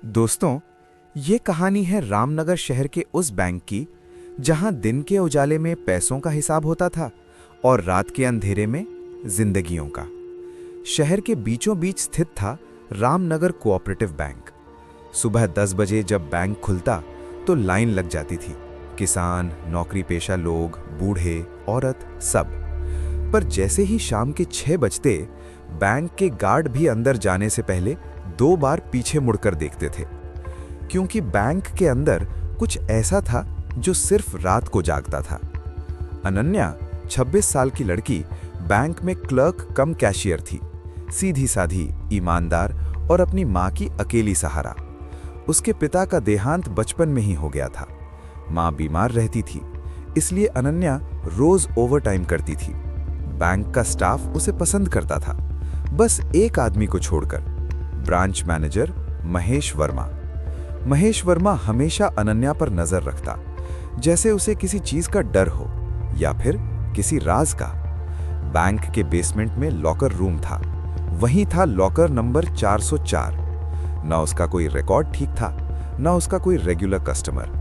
दोस्तों, ये कहानी है रामनगर शहर के उस बैंक की जहां दिन के उजाले में पैसों का हिसाब होता था और रात के अंधेरे में जिंदगियों का। शहर के बीचों बीच स्थित था रामनगर कोऑपरेटिव बैंक। सुबह 10 बजे जब बैंक खुलता तो लाइन लग जाती थी। किसान, नौकरी पेशा लोग, बूढ़े, औरत, सब। पर जैसे ही शाम के 6 बजते बैंक के गार्ड भी अंदर जाने से पहले 2 बार पीछे मुड़कर देखते थे, क्योंकि बैंक के अंदर कुछ ऐसा था जो सिर्फ रात को जागता था। अनन्या 26 साल की लड़की बैंक में क्लर्क कम कैशियर थी। सीधी साधी, ईमानदार और अपनी माँ की अकेली सहारा। उसके पिता का देहांत बचपन में ही हो गया था। माँ बीमार रहती थी, इसलिए अनन्या रोज ओवरटाइम करती थी। बैंक का स्टाफ उसे पसंद करता था, बस एक आदमी को छोड़कर, ब्रांच मैनेजर महेश वर्मा। महेश वर्मा हमेशा अनन्या पर नजर रखता, जैसे उसे किसी चीज का डर हो या फिर किसी राज का। बैंक के बेसमेंट में लॉकर रूम था। वहीं था लॉकर नंबर 404। न उसका कोई रिकॉर्ड ठीक था, न उसका कोई रेगुलर कस्टमर।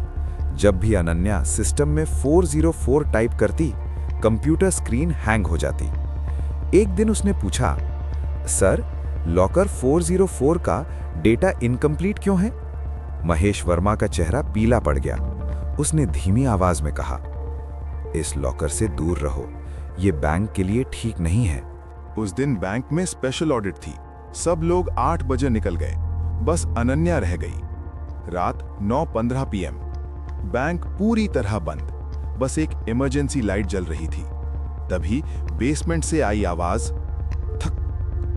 जब भी अनन्या सिस्टम में 404 टाइप करती, कंप्यूटर स्क्रीन हैंग हो जाती। एक दिन उसने पूछा, सर, लॉकर 404 का डेटा इनकम्प्लीट क्यों है? महेश वर्मा का चेहरा पीला पड़ गया। उसने धीमी आवाज में कहा, इस लॉकर से दूर रहो, ये बैंक के लिए ठीक नहीं है। उस दिन बैंक में स्पेशल ऑडिट थी। सब लोग 8 बजे निकल गए, बस अनन्या रह गई। रात 9:15 PM। बैंक पूरी तरह बंद, बस एक इमरजेंसी लाइट जल रही थी। तभी बेसमेंट से आई आवाज, थक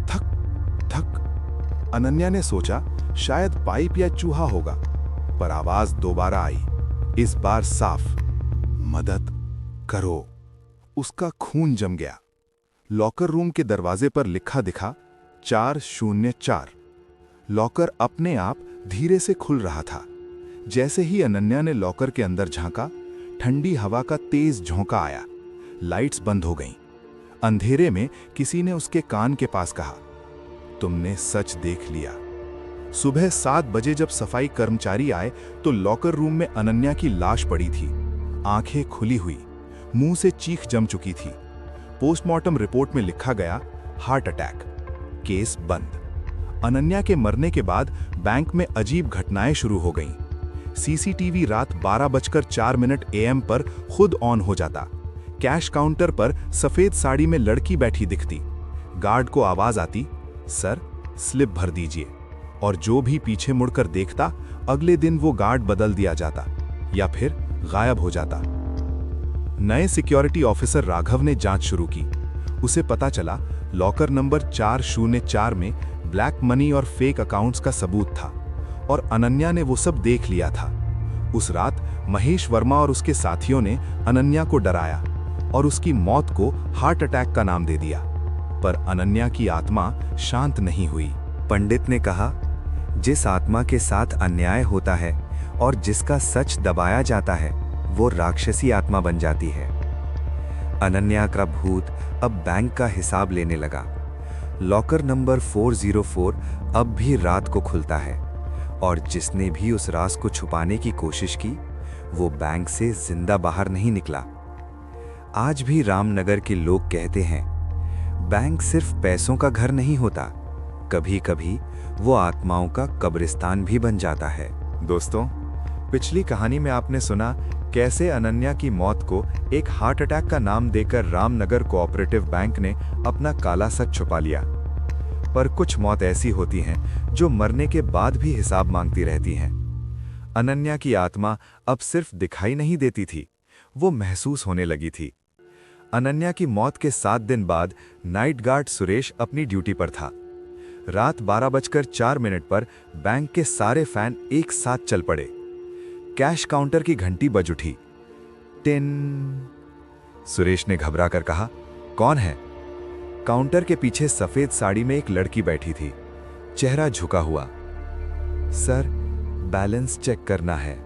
थक थक। अनन्या ने सोचा शायद पाइप या चूहा होगा, पर आवाज दोबारा आई, इस बार साफ, मदद करो। उसका खून जम गया। लॉकर रूम के दरवाजे पर लिखा दिखा 404। लॉकर अपने आप धीरे से खुल रहा था। जैसे ही अनन्या ने लॉकर के अंदर झांका, ठंडी हवा का तेज झोंका आया। लाइट्स बंद हो गईं। अंधेरे में किसी ने उसके कान के पास कहा, तुमने सच देख लिया। सुबह 7 बजे जब सफाई कर्मचारी आए तो लॉकर रूम में अनन्या की लाश पड़ी थी। आंखें खुली हुई, मुंह से चीख जम चुकी थी। पोस्टमार्टम रिपोर्ट में लिखा गया, हार्ट अटैक। केस बंद। अनन्या के मरने के बाद बैंक में अजीब घटनाएं शुरू हो गईं। सीसीटीवी रात 12:04 AM पर खुद ऑन हो जाता। कैश काउंटर पर सफेद साड़ी में लड़की बैठी दिखती। गार्ड को आवाज आती, सर, स्लिप भर दीजिए। और जो भी पीछे मुड़कर देखता, अगले दिन वो गार्ड बदल दिया जाता या फिर गायब हो जाता। नए सिक्योरिटी ऑफिसर राघव ने जांच शुरू की। उसे पता चला लॉकर नंबर 404 में ब्लैक मनी और फेक अकाउंट्स का सबूत था, और अनन्या ने वो सब देख लिया था। उस रात महेश वर्मा और उसके साथियों ने अनन्या को डराया और उसकी मौत को हार्ट अटैक का नाम दे दिया। पर अनन्या की आत्मा शांत नहीं हुई। पंडित ने कहा, जिस आत्मा के साथ अन्याय होता है और जिसका सच दबाया जाता है, वो राक्षसी आत्मा बन जाती है। अनन्या का भूत अब बैंक का हिसाब लेने लगा। लॉकर नंबर 404 अब भी रात को खुलता है, और जिसने भी उस राज को छुपाने की कोशिश की, वो बैंक से जिंदा बाहर नहीं निकला। आज भी रामनगर के लोग कहते हैं, बैंक सिर्फ पैसों का घर नहीं होता, कभी कभी वो आत्माओं का कब्रिस्तान भी बन जाता है। दोस्तों, पिछली कहानी में आपने सुना कैसे अनन्या की मौत को एक हार्ट अटैक का नाम देकर रामनगर कोऑपरेटिव बैंक ने अपना काला सच छुपा लिया। पर कुछ मौत ऐसी होती हैं जो मरने के बाद भी हिसाब मांगती रहती हैं। अनन्या की आत्मा अब सिर्फ दिखाई नहीं देती थी, वो महसूस होने लगी थी। अनन्या की मौत के 7 दिन बाद नाइट गार्ड सुरेश अपनी ड्यूटी पर था। रात 12:04 पर बैंक के सारे फैन एक साथ चल पड़े। कैश काउंटर की घंटी बज उठी। टिन। सुरेश ने घबरा कर कहा, कौन है? काउंटर के पीछे सफेद साड़ी में एक लड़की बैठी थी, चेहरा झुका हुआ। सर, बैलेंस चेक करना है।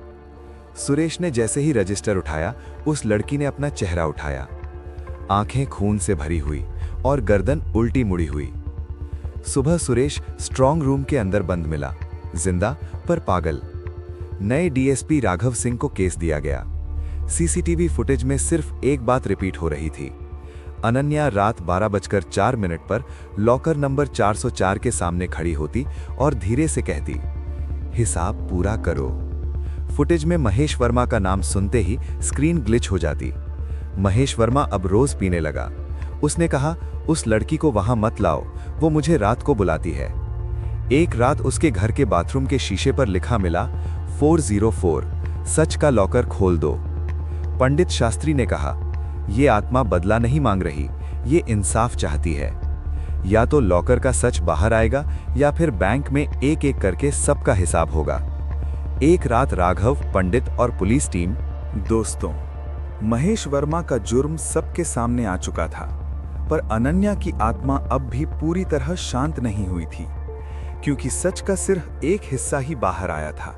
सुरेश ने जैसे ही रजिस्टर उठाया, उस लड़की ने अपना चेहरा उठाया। आंखें खून से भरी हुई और गर्दन उल्टी मुड़ी हुई। सुबह सुरेश स्ट्रांग रूम के अंदर बंद मिला, जिंदा पर पागल। नए डीएसपी राघव सिंह को केस दिया गया। सीसीटीवी फुटेज में सिर्फ एक बात रिपीट हो रही थी। अनन्या रात 12:04 पर लॉकर नंबर 404 के सामने खड़ी होती और धीरे से कहती, हिसाब पूरा करो। फुटेज में महेश वर्मा का नाम सुनते ही स्क्रीन ग्लिच हो जाती। महेश वर्मा अब रोज पीने लगा। उसने कहा, उस लड़की को वहां मत लाओ, वो मुझे रात को बुलाती है। एक रात उसके घर के बाथरूम के शीशे पर लिखा मिला, 404, सच का लॉकर खोल दो। पंडित शास्त्री ने कहा, ये आत्मा बदला नहीं मांग रही, ये इंसाफ चाहती है। या तो लॉकर का सच बाहर आएगा या फिर बैंक में एक एक करके सबका हिसाब होगा। एक रात राघव, पंडित और पुलिस टीम। दोस्तों, महेश वर्मा का जुर्म सबके सामने आ चुका था, पर अनन्या की आत्मा अब भी पूरी तरह शांत नहीं हुई थी, क्योंकि सच का सिर्फ एक हिस्सा ही बाहर आया था।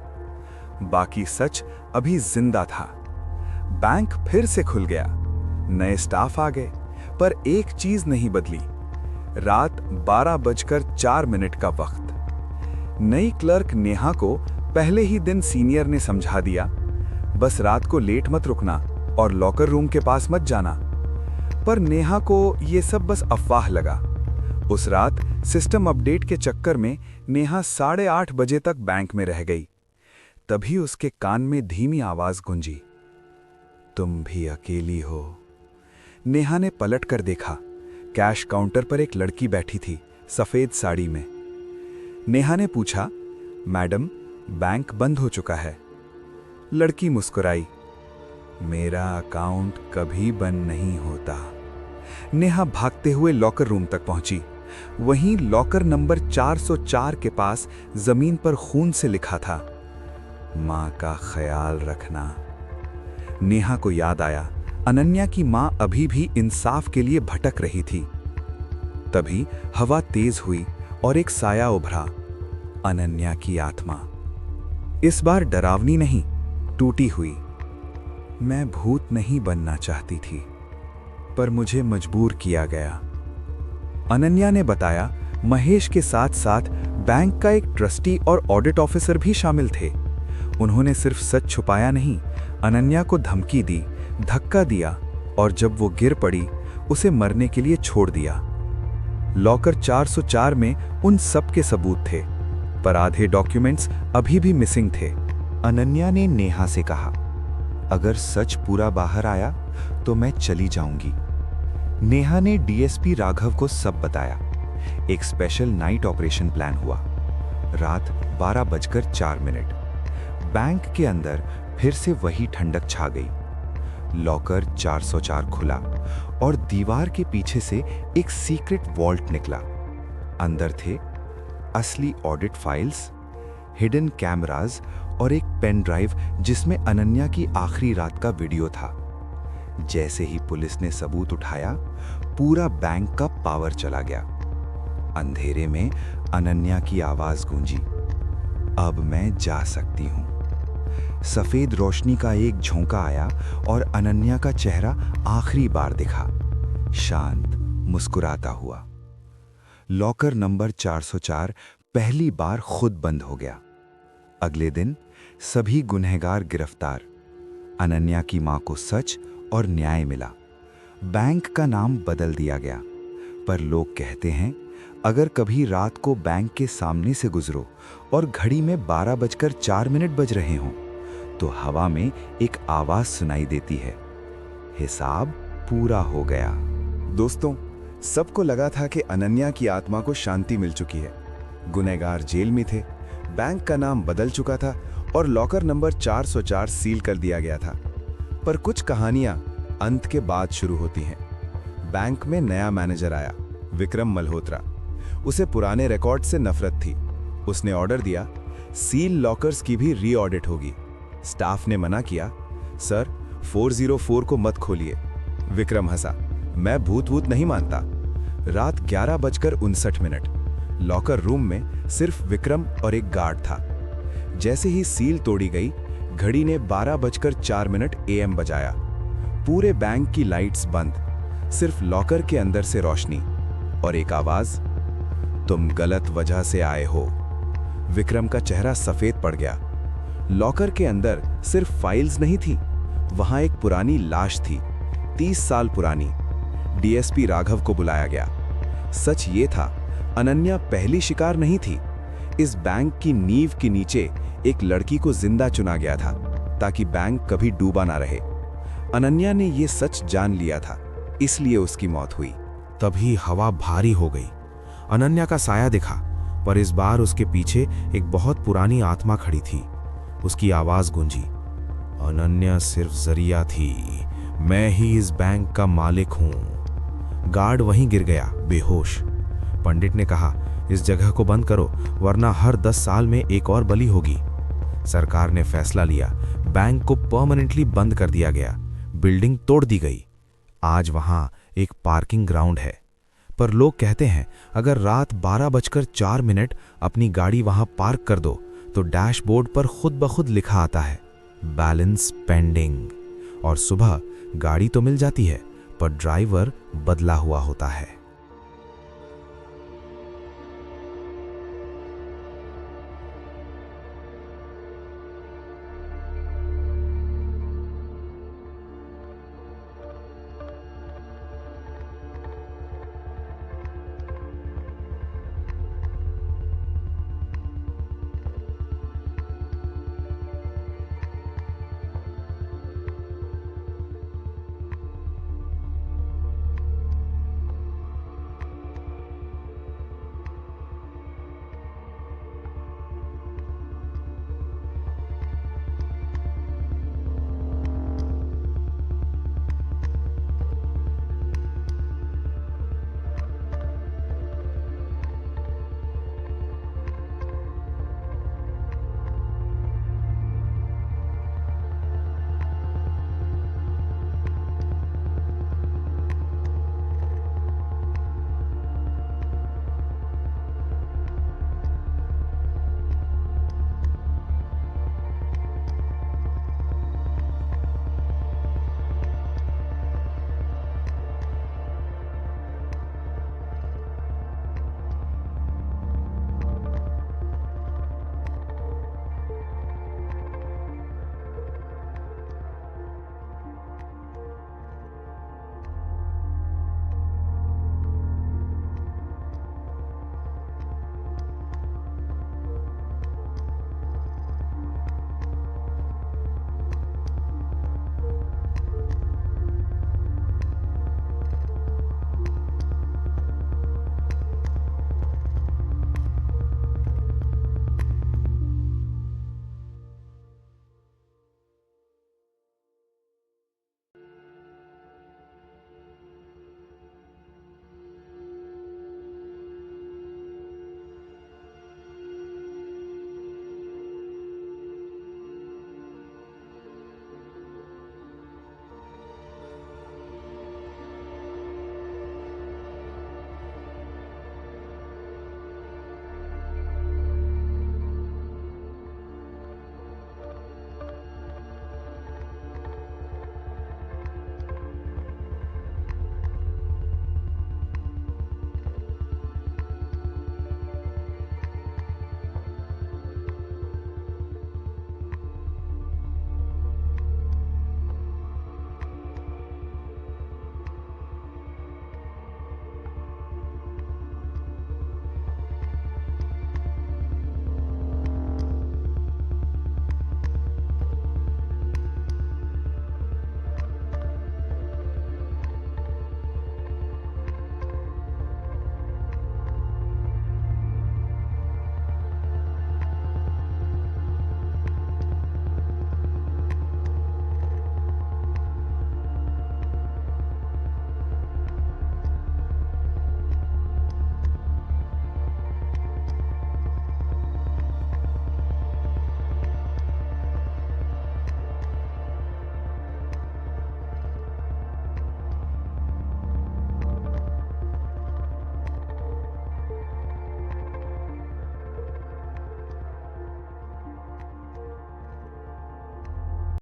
बाकी सच अभी जिंदा था। बैंक फिर से खुल गया, नए स्टाफ आ गए, पर एक चीज नहीं बदली। रात 12:04 का वक्त। नई क्लर्क नेहा को पहले ही दिन सीनियर ने समझा दिया, बस रात को लेट मत रुकना और लॉकर रूम के पास मत जाना। पर नेहा को यह सब बस अफवाह लगा। उस रात सिस्टम अपडेट के चक्कर में नेहा 8:30 बजे तक बैंक में रह गई। तभी उसके कान में धीमी आवाज गूंजी, तुम भी अकेली हो। नेहा ने पलट कर देखा। कैश काउंटर पर एक लड़की बैठी थी, सफेद साड़ी में। नेहा ने पूछा, मैडम, बैंक बंद हो चुका है। लड़की मुस्कुराई, मेरा अकाउंट कभी बंद नहीं होता। नेहा भागते हुए लॉकर रूम तक पहुंची। वहीं लॉकर नंबर 404 के पास जमीन पर खून से लिखा था, मां का ख्याल रखना। नेहा को याद आया, अनन्या की मां अभी भी इंसाफ के लिए भटक रही थी। तभी हवा तेज हुई और एक साया उभरा, अनन्या की आत्मा। इस बार डरावनी नहीं, टूटी हुई। मैं भूत नहीं बनना चाहती थी, पर मुझे मजबूर किया गया। अनन्या ने बताया, महेश के साथ साथ बैंक का एक ट्रस्टी और ऑडिट ऑफिसर भी शामिल थे। उन्होंने सिर्फ सच छुपाया नहीं, अनन्या को धमकी दी, धक्का दिया और जब वो गिर पड़ी उसे मरने के लिए छोड़ दिया। लॉकर 404 में उन सब के सबूत थे, पर आधे डॉक्यूमेंट्स अभी भी मिसिंग थे। अनन्या ने नेहा से कहा, अगर सच पूरा बाहर आया तो मैं चली जाऊंगी। नेहा ने डीएसपी राघव को सब बताया। एक स्पेशल नाइट ऑपरेशन प्लान हुआ। रात 12:04। बैंक के अंदर फिर से वही ठंडक छा गई। लॉकर 404 खुला और दीवार के पीछे से एक सीक्रेट वॉल्ट निकला। अंदर थे असली ऑडिट फाइल्स, हिडन कैमरास और एक पेन ड्राइव जिसमें अनन्या की आखिरी रात का वीडियो था। जैसे ही पुलिस ने सबूत उठाया, पूरा बैंक का पावर चला गया। अंधेरे में अनन्या की आवाज गूंजी, अब मैं जा सकती हूं। सफेद रोशनी का एक झोंका आया और अनन्या का चेहरा आखिरी बार दिखा, शांत, मुस्कुराता हुआ। लॉकर नंबर 404 पहली बार खुद बंद हो गया। अगले दिन सभी गुनहगार गिरफ्तार। अनन्या की मां को सच और न्याय मिला। बैंक का नाम बदल दिया गया। पर लोग कहते हैं, अगर कभी रात को बैंक के सामने से गुजरो और घड़ी में 12:04 बज रहे हों, तो हवा में एक आवाज सुनाई देती है, हिसाब पूरा हो गया। दोस्तों, सबको लगा था कि अनन्या की आत्मा को शांति मिल चुकी है। गुनहगार जेल में थे, बैंक का नाम बदल चुका था और लॉकर नंबर 404 सील कर दिया गया था। पर कुछ कहानियां अंत के बाद शुरू होती हैं। बैंक में नया मैनेजर आया, विक्रम मल्होत्रा। उसे पुराने रिकॉर्ड से नफरत थी। उसने ऑर्डर दिया, सील लॉकर्स की भी री ऑडिट होगी। स्टाफ ने मना किया, सर 404 को मत खोलिए। विक्रम हंसा, मैं भूत भूत नहीं मानता। रात 11:59। लॉकर रूम में सिर्फ विक्रम और एक गार्ड था। जैसे ही सील तोड़ी गई, घड़ी ने 12:04 AM बजाया। पूरे बैंक की लाइट्स बंद, सिर्फ लॉकर के अंदर से रोशनी और एक आवाज, तुम गलत वजह से आए हो। विक्रम का चेहरा सफेद पड़ गया। लॉकर के अंदर सिर्फ फाइल्स नहीं थी, वहां एक पुरानी लाश थी, 30 साल पुरानी। डीएसपी राघव को बुलाया गया। सच ये था, अनन्या पहली शिकार नहीं थी। इस बैंक की नींव के नीचे एक लड़की को जिंदा चुना गया था ताकि बैंक कभी डूबा ना रहे। अनन्या ने ये सच जान लिया था, इसलिए उसकी मौत हुई। तभी हवा भारी हो गई। अनन्या का साया दिखा, पर इस बार उसके पीछे एक बहुत पुरानी आत्मा खड़ी थी। उसकी आवाज गूंजी, अनन्या सिर्फ जरिया थी, मैं ही इस बैंक का मालिक हूं। गार्ड वहीं गिर गया बेहोश। पंडित ने कहा, इस जगह को बंद करो, वरना हर 10 साल में एक और बलि होगी। सरकार ने फैसला लिया, बैंक को परमानेंटली बंद कर दिया गया। बिल्डिंग तोड़ दी गई। आज वहां एक पार्किंग ग्राउंड है। पर लोग कहते हैं, अगर रात 12:04 अपनी गाड़ी वहां पार्क कर दो तो डैशबोर्ड पर खुद ब खुद लिखा आता है, बैलेंस पेंडिंग। और सुबह गाड़ी तो मिल जाती है, पर ड्राइवर बदला हुआ होता है।